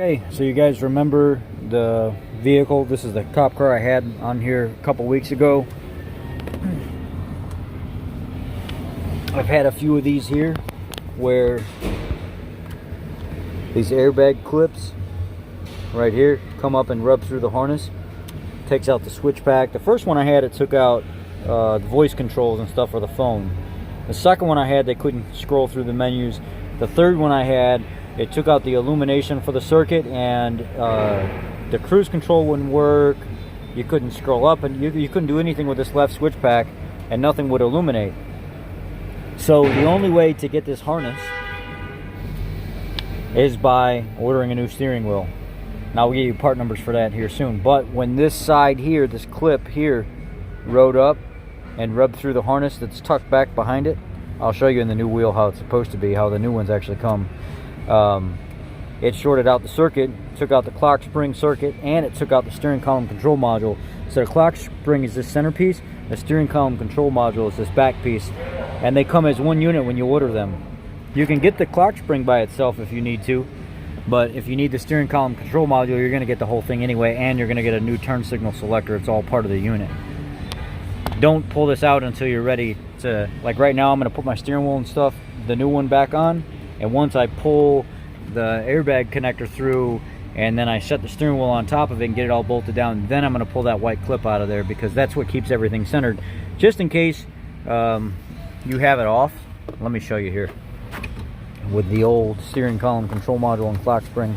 Okay, so you guys remember the vehicle? This is the cop car I had on here a couple weeks ago. I've had a few of these here where these airbag clips right here come up and rub through the harness. Takes out the switch pack. The first one I had, it took out the voice controls and stuff for the phone. The second one I had, they couldn't scroll through the menus. The third one I had, it took out the illumination for the circuit, and the cruise control wouldn't work. You couldn't scroll up, and you couldn't do anything with this left switch pack, and nothing would illuminate. So the only way to get this harness is by ordering a new steering wheel. Now we'll get you part numbers for that here soon. But when this side here, this clip here, rode up and rubbed through the harness that's tucked back behind it, I'll show you in the new wheel how it's supposed to be, how the new ones actually come. It shorted out the circuit, took out the clock spring circuit, and it took out the steering column control module. So the clock spring is this centerpiece, the steering column control module is this back piece, and they come as one unit when you order them. You can get the clock spring by itself if you need to, but if you need the steering column control module, you're going to get the whole thing anyway, and you're going to get a new turn signal selector. It's all part of the unit. Don't pull this out until you're ready to, like right now I'm going to put my steering wheel and stuff, the new one back on, and once I pull the airbag connector through and then I set the steering wheel on top of it and get it all bolted down, then I'm going to pull that white clip out of there, because that's what keeps everything centered. Just in case you have it off, let me show you here with the old steering column control module and clock spring.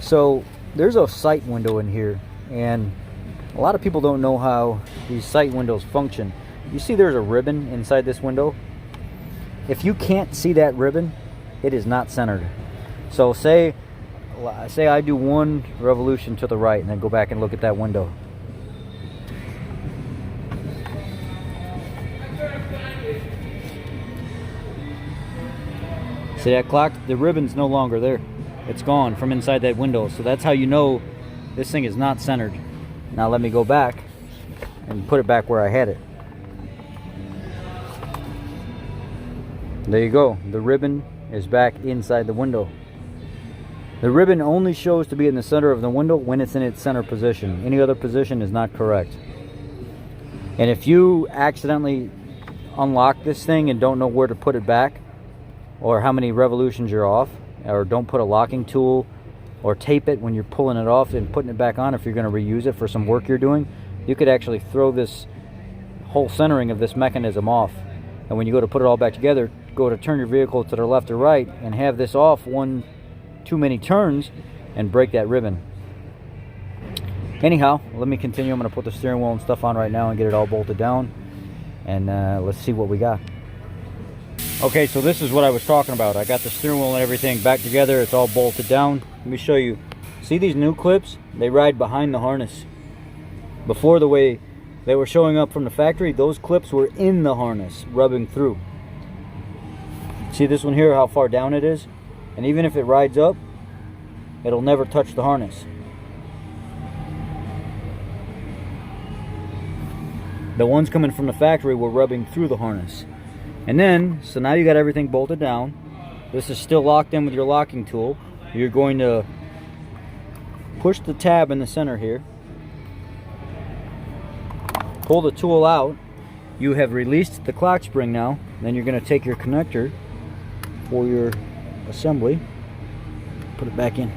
So there's a sight window in here, and a lot of people don't know how these sight windows function. You see there's a ribbon inside this window. If you can't see that ribbon, it is not centered. So say I do one revolution to the right and then go back and look at that window. See that clock? The ribbon's no longer there. It's gone from inside that window. So that's how you know this thing is not centered. Now let me go back and put it back where I had it. There you go. The ribbon is back inside the window. The ribbon only shows to be in the center of the window when it's in its center position. Any other position is not correct. And if you accidentally unlock this thing and don't know where to put it back, or how many revolutions you're off, or don't put a locking tool or tape it when you're pulling it off and putting it back on, if you're going to reuse it for some work you're doing, you could actually throw this whole centering of this mechanism off. And when you go to put it all back together, go to turn your vehicle to the left or right and have this off too many turns and break that ribbon. Anyhow, let me continue. I'm going to put the steering wheel and stuff on right now and get it all bolted down, and let's see what we got. Okay, so this is what I was talking about. I got the steering wheel and everything back together. It's all bolted down. Let me show you. See these new clips? They ride behind the harness. Before, the way they were showing up from the factory, those clips were in the harness, rubbing through. See this one here, how far down it is? And even if it rides up, it'll never touch the harness. The ones coming from the factory were rubbing through the harness. And then, so now you got everything bolted down. This is still locked in with your locking tool. You're going to push the tab in the center here. Pull the tool out. You have released the clock spring now. Then you're going to take your connector for your assembly, put it back in.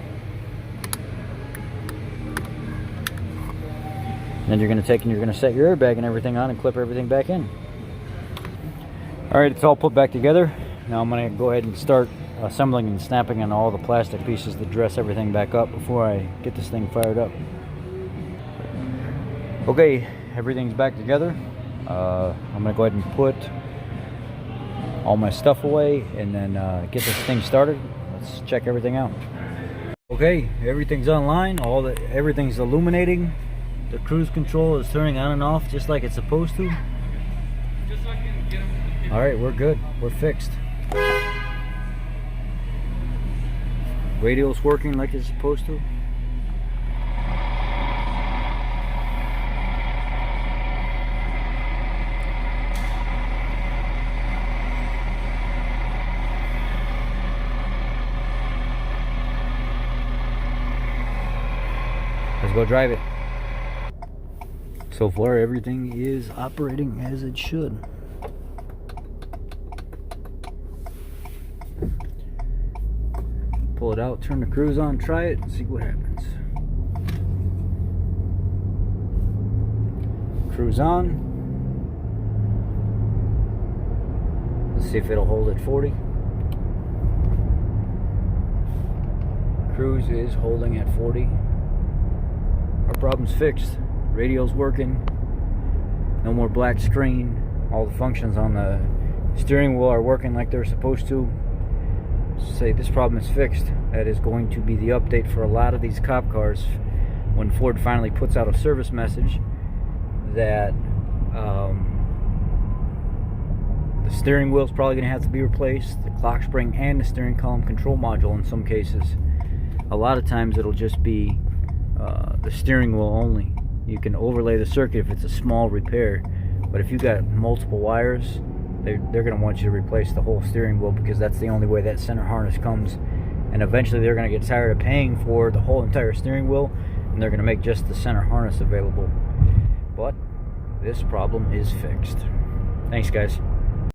Then you're going to take and you're going to set your airbag and everything on and clip everything back in. Alright, it's all put back together. Now I'm going to go ahead and start assembling and snapping on all the plastic pieces to dress everything back up before I get this thing fired up. Okay, everything's back together. I'm going to go ahead and put all my stuff away and then get this thing started. Let's check everything out. Okay, everything's online. Everything's illuminating. The cruise control is turning on and off just like it's supposed to. Alright, we're good. We're fixed. Radio's working like it's supposed to. Let's go drive it. So far, everything is operating as it should. Pull it out, turn the cruise on, try it, and see what happens. Cruise on. Let's see if it'll hold at 40. Cruise is holding at 40. Our problem's fixed. Radio's working. No more black screen. All the functions on the steering wheel are working like they're supposed to. Say this problem is fixed. That is going to be the update for a lot of these cop cars when Ford finally puts out a service message that the steering wheel is probably going to have to be replaced, the clock spring and the steering column control module in some cases. A lot of times it'll just be the steering wheel only. You can overlay the circuit if it's a small repair, but if you got multiple wires, they're going to want you to replace the whole steering wheel, because that's the only way that center harness comes. And eventually they're going to get tired of paying for the whole entire steering wheel, and they're going to make just the center harness available. But this problem is fixed. Thanks, guys.